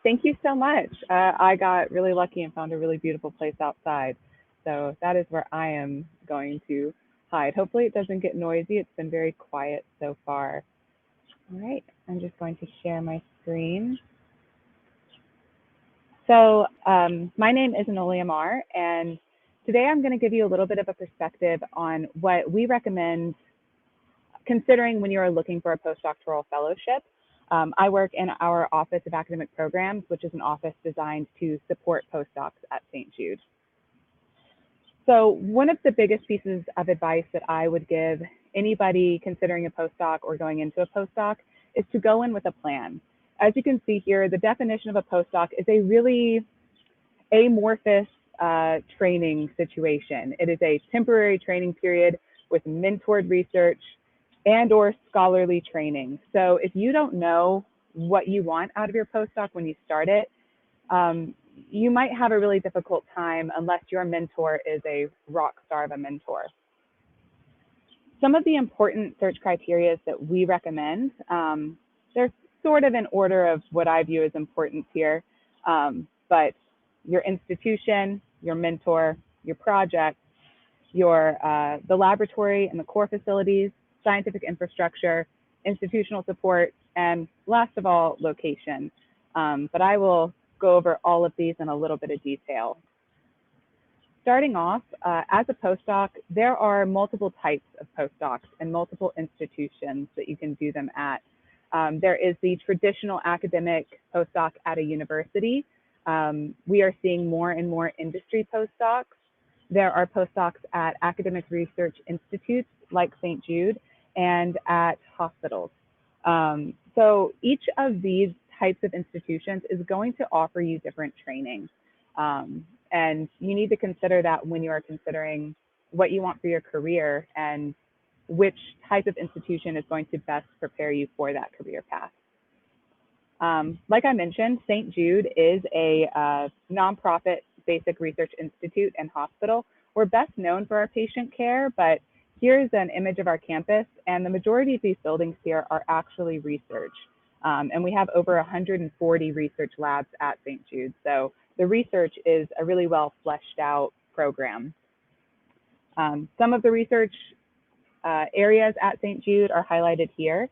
Thank you so much. I got really lucky and found a really beautiful place outside. So that is where I am going to hide. Hopefully it doesn't get noisy. It's been very quiet so far. All right, I'm just going to share my screen. So my name is Enolia Marr, and today I'm going to give you a little bit of a perspective on what we recommend considering when you are looking for a postdoctoral fellowship. I work in our Office of Academic Programs, which is an office designed to support postdocs at St. Jude. So one of the biggest pieces of advice that I would give anybody considering a postdoc or going into a postdoc is to go in with a plan. As you can see here, the definition of a postdoc is a really amorphous training situation. It is a temporary training period with mentored research and or scholarly training. So if you don't know what you want out of your postdoc when you start it, you might have a really difficult time unless your mentor is a rock star of a mentor. Some of the important search criteria that we recommend, they're sort of in order of what I view as importance here, but your institution, your mentor, your project, the laboratory and the core facilities, scientific infrastructure, institutional support, and last of all, location. But I will go over all of these in a little bit of detail. Starting off, as a postdoc, there are multiple types of postdocs and multiple institutions that you can do them at. There is the traditional academic postdoc at a university. We are seeing more and more industry postdocs. There are postdocs at academic research institutes like St. Jude and at hospitals. So each of these types of institutions is going to offer you different training. And you need to consider that when you are considering what you want for your career and which type of institution is going to best prepare you for that career path. Like I mentioned, St. Jude is a nonprofit basic research institute and hospital. We're best known for our patient care, but here's an image of our campus, and the majority of these buildings here are actually research. And we have over 140 research labs at St. Jude. So the research is a really well fleshed out program. Some of the research areas at St. Jude are highlighted here.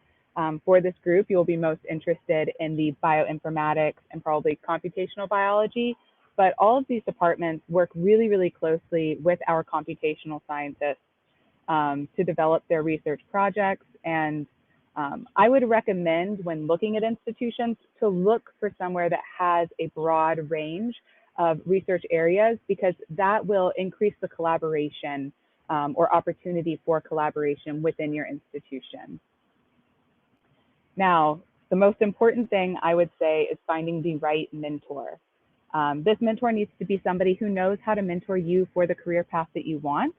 For this group, you'll be most interested in the bioinformatics and probably computational biology, but all of these departments work really, really closely with our computational scientists to develop their research projects. And I would recommend when looking at institutions to look for somewhere that has a broad range of research areas, because that will increase the collaboration or opportunity for collaboration within your institution. Now, the most important thing I would say is finding the right mentor. This mentor needs to be somebody who knows how to mentor you for the career path that you want,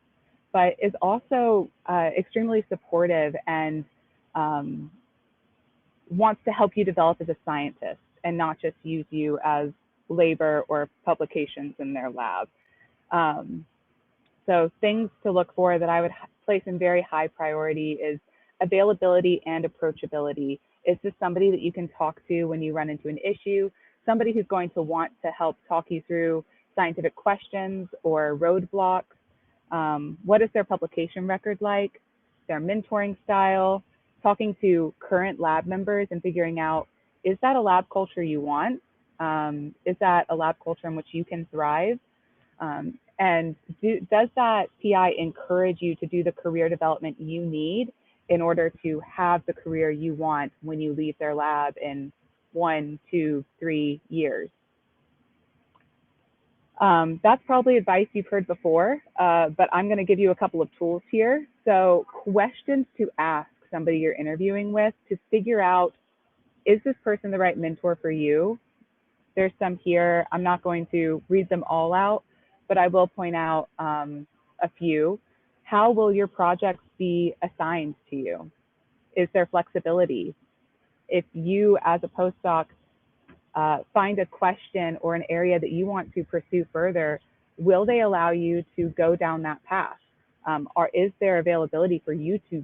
but is also extremely supportive and wants to help you develop as a scientist and not just use you as labor or publications in their lab. So things to look for that I would place in very high priority is availability and approachability. Is this somebody that you can talk to when you run into an issue? Somebody who's going to want to help talk you through scientific questions or roadblocks? What is their publication record like? Their mentoring style? Talking to current lab members and figuring out, is that a lab culture you want? Is that a lab culture in which you can thrive? And does that PI encourage you to do the career development you need in order to have the career you want when you leave their lab in 1, 2, 3 years? That's probably advice you've heard before, but I'm going to give you a couple of tools here. So questions to ask somebody you're interviewing with to figure out, is this person the right mentor for you? There's some here. I'm not going to read them all out, but I will point out a few. How will your projects be assigned to you? Is there flexibility? If you, as a postdoc, find a question or an area that you want to pursue further, will they allow you to go down that path? Or is there availability for you to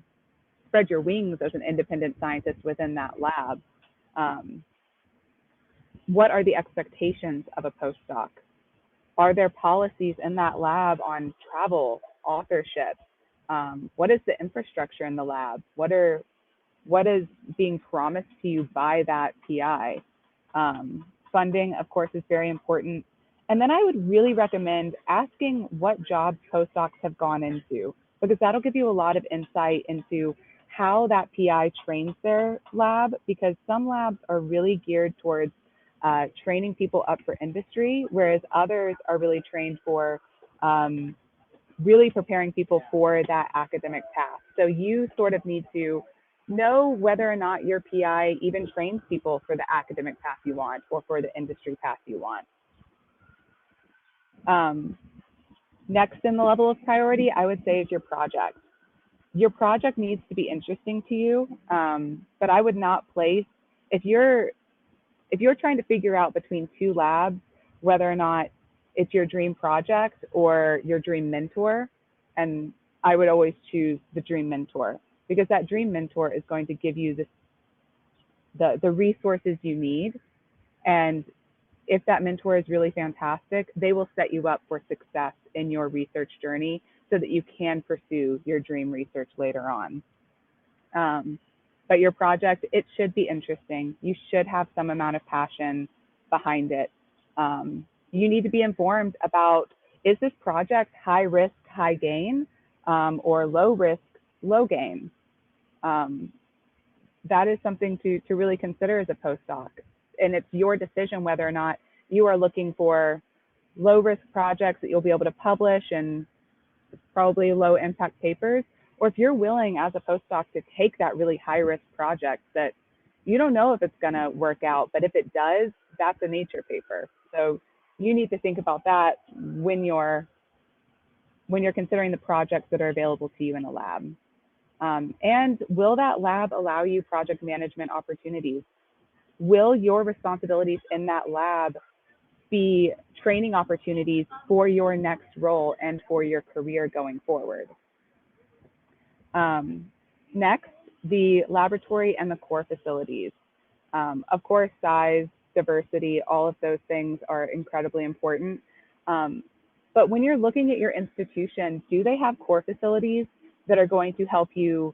spread your wings as an independent scientist within that lab? What are the expectations of a postdoc? Are there policies in that lab on travel, authorship? What is the infrastructure in the lab? What is being promised to you by that PI? Funding, of course, is very important. And then I would really recommend asking what jobs postdocs have gone into, because that'll give you a lot of insight into how that PI trains their lab, because some labs are really geared towards training people up for industry, whereas others are really trained for really preparing people for that academic path. So you sort of need to know whether or not your PI even trains people for the academic path you want or for the industry path you want. Next in the level of priority, I would say, is your project. Your project needs to be interesting to you, but I would not place, if you're trying to figure out between two labs, whether or not it's your dream project or your dream mentor, and I would always choose the dream mentor, because that dream mentor is going to give you the resources you need. And if that mentor is really fantastic, they will set you up for success in your research journey so that you can pursue your dream research later on. But your project, it should be interesting. You should have some amount of passion behind it. You need to be informed about, is this project high risk, high gain, or low risk, low gain? That is something to really consider as a postdoc. And it's your decision whether or not you are looking for low risk projects that you'll be able to publish and probably low impact papers, or if you're willing as a postdoc to take that really high risk project that you don't know if it's going to work out, but if it does, that's a Nature paper. So you need to think about that when you're considering the projects that are available to you in a lab. And will that lab allow you project management opportunities? Will your responsibilities in that lab be training opportunities for your next role and for your career going forward? Next, the laboratory and the core facilities. Of course, size, diversity, all of those things are incredibly important. But when you're looking at your institution, do they have core facilities that are going to help you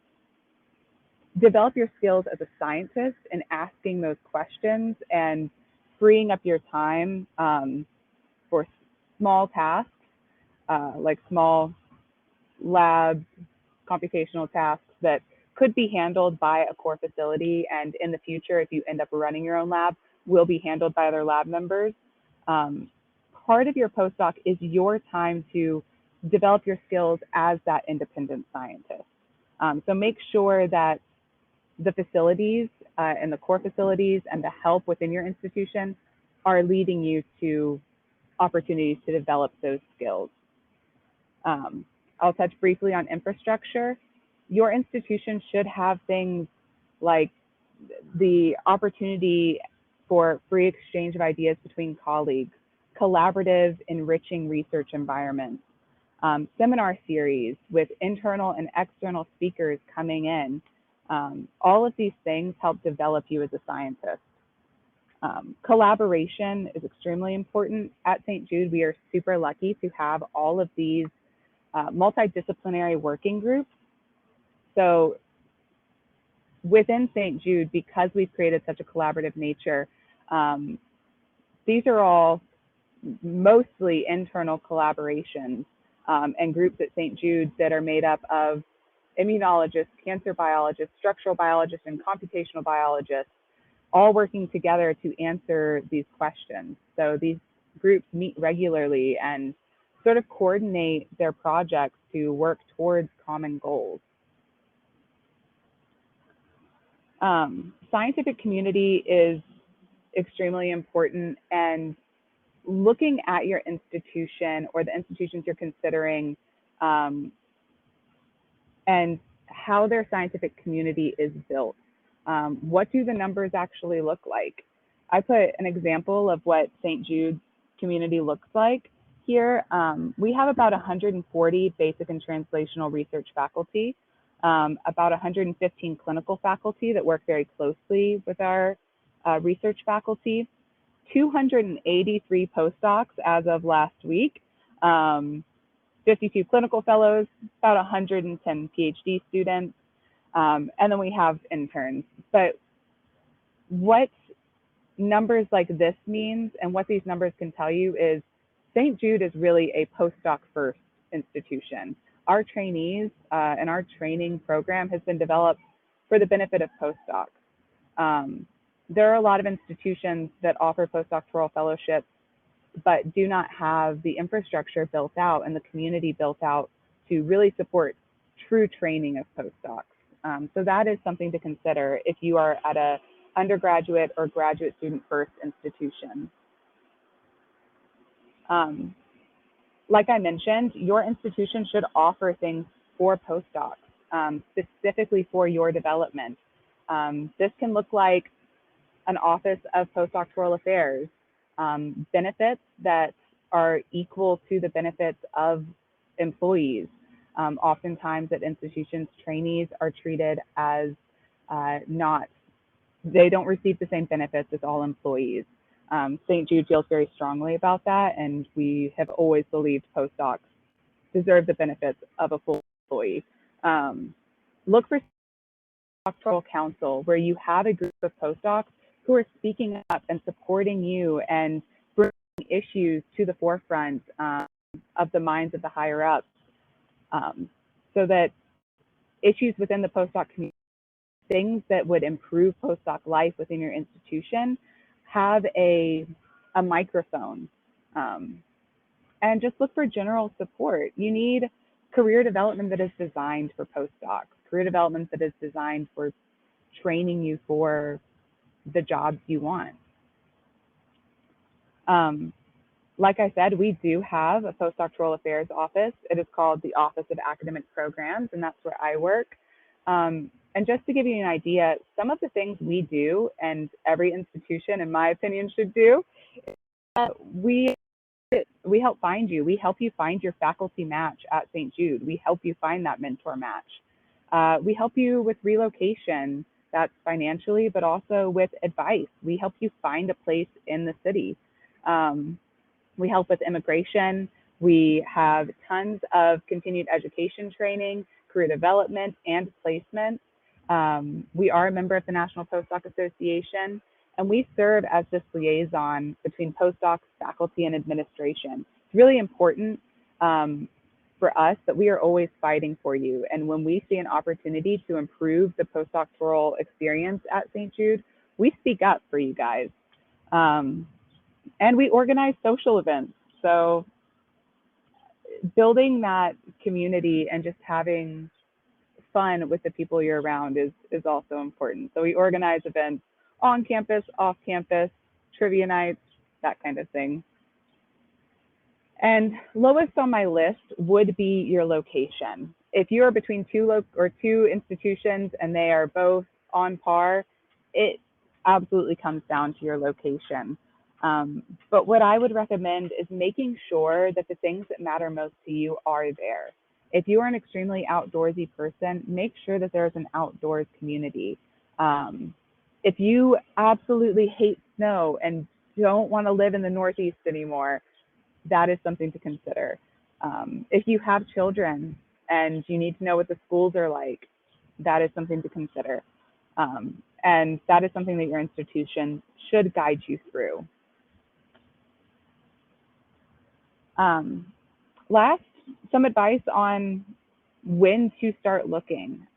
develop your skills as a scientist and asking those questions and freeing up your time for small tasks, like small lab computational tasks that could be handled by a core facility, and in the future, if you end up running your own lab, will be handled by other lab members. Part of your postdoc is your time to develop your skills as that independent scientist. So make sure that the facilities and the core facilities and the help within your institution are leading you to opportunities to develop those skills. I'll touch briefly on infrastructure. Your institution should have things like the opportunity for free exchange of ideas between colleagues, collaborative, enriching research environments, seminar series with internal and external speakers coming in. All of these things help develop you as a scientist. Collaboration is extremely important. At St. Jude, we are super lucky to have all of these multidisciplinary working groups. So within St. Jude, because we've created such a collaborative nature, these are all mostly internal collaborations and groups at St. Jude that are made up of immunologists, cancer biologists, structural biologists, and computational biologists, all working together to answer these questions. So these groups meet regularly and sort of coordinate their projects to work towards common goals. Scientific community is extremely important, and looking at your institution or the institutions you're considering and how their scientific community is built. What do the numbers actually look like? I put an example of what St. Jude's community looks like here. We have about 140 basic and translational research faculty, about 115 clinical faculty that work very closely with our research faculty, 283 postdocs as of last week, 52 clinical fellows, about 110 PhD students, and then we have interns. But what numbers like this means and what these numbers can tell you is St. Jude is really a postdoc first institution. Our trainees and our training program has been developed for the benefit of postdocs. There are a lot of institutions that offer postdoctoral fellowships but do not have the infrastructure built out and the community built out to really support true training of postdocs. So that is something to consider if you are at a undergraduate or graduate student first institution. Like I mentioned, your institution should offer things for postdocs, specifically for your development. This can look like an Office of Postdoctoral Affairs, benefits that are equal to the benefits of employees. Oftentimes at institutions, trainees are treated as they don't receive the same benefits as all employees. St. Jude feels very strongly about that, and we have always believed postdocs deserve the benefits of a full employee. Look for Postdoctoral Council, where you have a group of postdocs who are speaking up and supporting you and bringing issues to the forefront of the minds of the higher ups, so that issues within the postdoc community, things that would improve postdoc life within your institution, have a microphone. And just look for general support. You need career development that is designed for postdocs, career development that is designed for training you for the jobs you want. Like I said, we do have a postdoctoral affairs office. It is called the Office of Academic Programs, and that's where I work. And just to give you an idea, some of the things we do, and every institution, in my opinion, should do, we help find you. We help you find your faculty match at St. Jude. We help you find that mentor match. We help you with relocation, that's financially, but also with advice. We help you find a place in the city. We help with immigration. We have tons of continued education training, career development, and placement. We are a member of the National Postdoc Association, and we serve as this liaison between postdocs, faculty, and administration. It's really important for us that we are always fighting for you. And when we see an opportunity to improve the postdoctoral experience at St. Jude, we speak up for you guys. And we organize social events. So building that community and just having fun with the people you're around is also important. So we organize events on campus, off campus, trivia nights, that kind of thing. And lowest on my list would be your location. If you are between two institutions and they are both on par, it absolutely comes down to your location. But what I would recommend is making sure that the things that matter most to you are there. If you are an extremely outdoorsy person, make sure that there's an outdoors community. If you absolutely hate snow and don't want to live in the Northeast anymore, that is something to consider. If you have children and you need to know what the schools are like, that is something to consider. And that is something that your institution should guide you through. Last, some advice on when to start looking.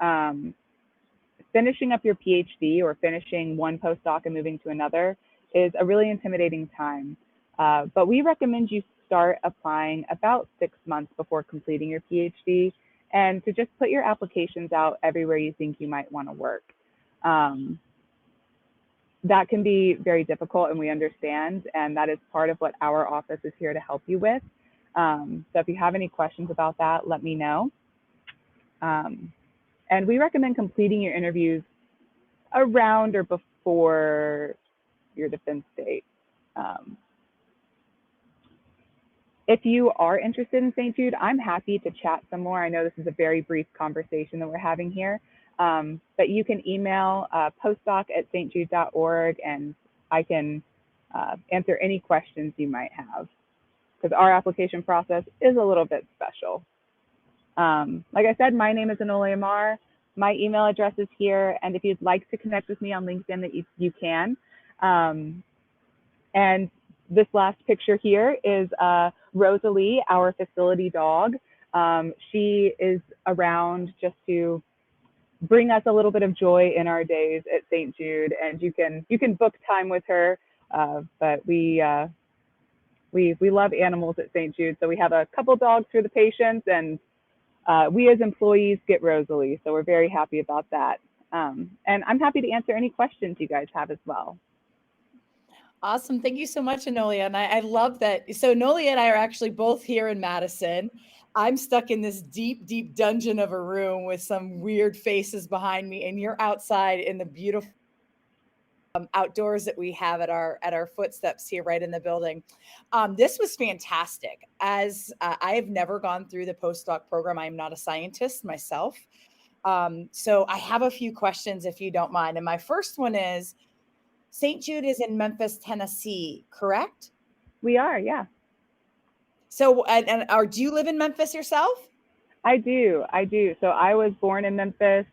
Finishing up your PhD or finishing one postdoc and moving to another is a really intimidating time. But we recommend you start applying about 6 months before completing your PhD, and to just put your applications out everywhere you think you might want to work. That can be very difficult, and we understand, and that is part of what our office is here to help you with. So if you have any questions about that, let me know. And we recommend completing your interviews around or before your defense date. If you are interested in St. Jude, I'm happy to chat some more. I know this is a very brief conversation that we're having here, but you can email postdoc@stjude.org, and I can answer any questions you might have, because our application process is a little bit special. Like I said, my name is Enolia Marr. My email address is here, and if you'd like to connect with me on LinkedIn, that you can. And this last picture here is Rosalie, our facility dog. She is around just to bring us a little bit of joy in our days at St. Jude, and you can book time with her. But we love animals at St. Jude, so we have a couple dogs for the patients, and we as employees get Rosalie, so we're very happy about that. And I'm happy to answer any questions you guys have as well. Awesome. Thank you so much, Enolia. And I love that. So Enolia and I are actually both here in Madison. I'm stuck in this deep, deep dungeon of a room with some weird faces behind me, and you're outside in the beautiful outdoors that we have at our footsteps here right in the building. This was fantastic. As I have never gone through the postdoc program, I am not a scientist myself. So I have a few questions if you don't mind. And my first one is, St. Jude is in Memphis, Tennessee, correct? We are, yeah. So, do you live in Memphis yourself? I do. So I was born in Memphis,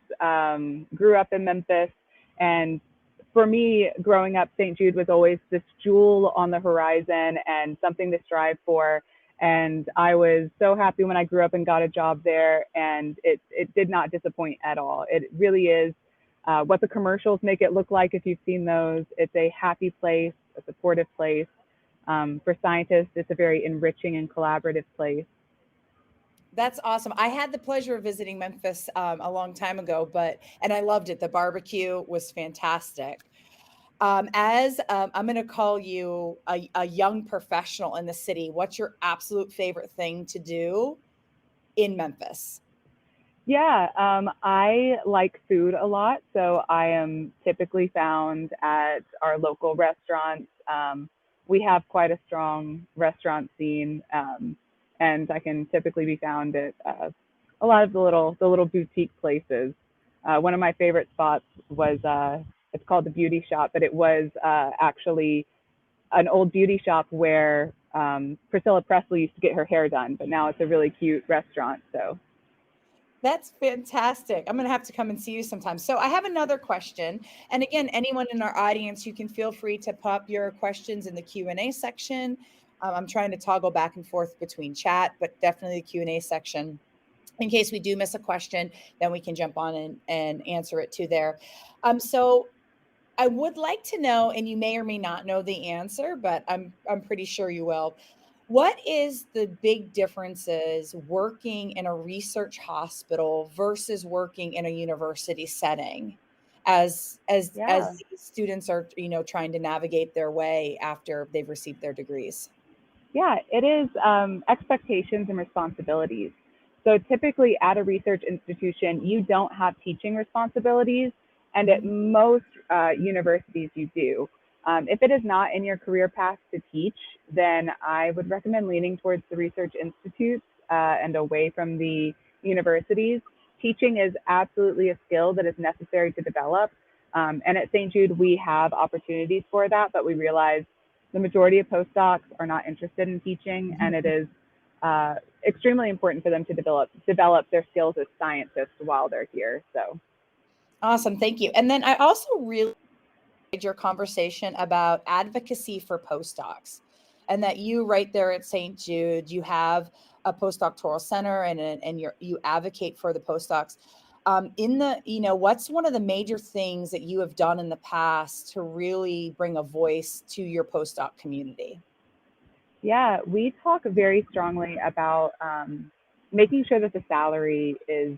grew up in Memphis, and for me, growing up, St. Jude was always this jewel on the horizon and something to strive for. And I was so happy when I grew up and got a job there, and it did not disappoint at all. It really is what the commercials make it look like if you've seen those. It's a happy place, a supportive place. For scientists, it's a very enriching and collaborative place. That's awesome. I had the pleasure of visiting Memphis a long time ago, and I loved it. The barbecue was fantastic. I'm going to call you a young professional in the city. What's your absolute favorite thing to do in Memphis? Yeah, I like food a lot, so I am typically found at our local restaurants. We have quite a strong restaurant scene, and I can typically be found at a lot of the little boutique places. One of my favorite spots was it's called the Beauty Shop, but it was actually an old beauty shop where Priscilla Presley used to get her hair done, but now it's a really cute restaurant. So That's fantastic. I'm going to have to come and see you sometime. So I have another question. And again, anyone in our audience, you can feel free to pop your questions in the Q&A section. I'm trying to toggle back and forth between chat, but definitely the Q&A section. In case we do miss a question, then we can jump on and answer it too there. So I would like to know, and you may or may not know the answer, but I'm pretty sure you will. What is the big differences working in a research hospital versus working in a university setting as yeah, students are, trying to navigate their way after they've received their degrees? yeah, it is expectations and responsibilities. So typically at a research institution, you don't have teaching responsibilities, and at Mhm. most universities you do. If it is not in your career path to teach, then I would recommend leaning towards the research institutes and away from the universities. Teaching is absolutely a skill that is necessary to develop. And at St. Jude, we have opportunities for that, but we realize the majority of postdocs are not interested in teaching, and it is extremely important for them to develop their skills as scientists while they're here. So Awesome. Thank you. And then I also really enjoyed your conversation about advocacy for postdocs, and that you right there at St. Jude, you have a postdoctoral center, and you advocate for the postdocs. What's one of the major things that you have done in the past to really bring a voice to your postdoc community? yeah, we talk very strongly about making sure that the salary is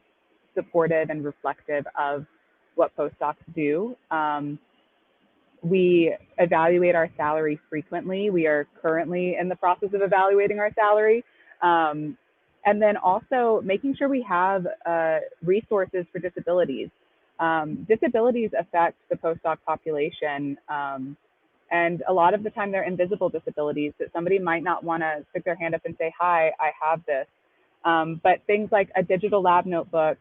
supportive and reflective of what postdocs do. We evaluate our salary frequently. We are currently in the process of evaluating our salary. Um, and then also making sure we have resources for disabilities. Disabilities affect the postdoc population. And a lot of the time they're invisible disabilities that somebody might not want to stick their hand up and say, hi, I have this. But things like a digital lab notebook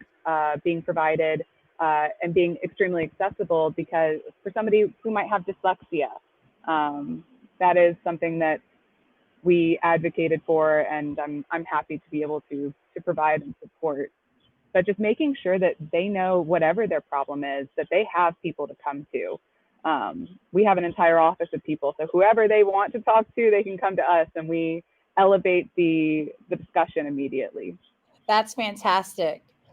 being provided and being extremely accessible, because for somebody who might have dyslexia, that is something that we advocated for, and I'm happy to be able to provide and support. But just making sure that they know whatever their problem is, that they have people to come to. We have an entire office of people, so whoever they want to talk to, they can come to us, and we elevate the discussion immediately. That's fantastic.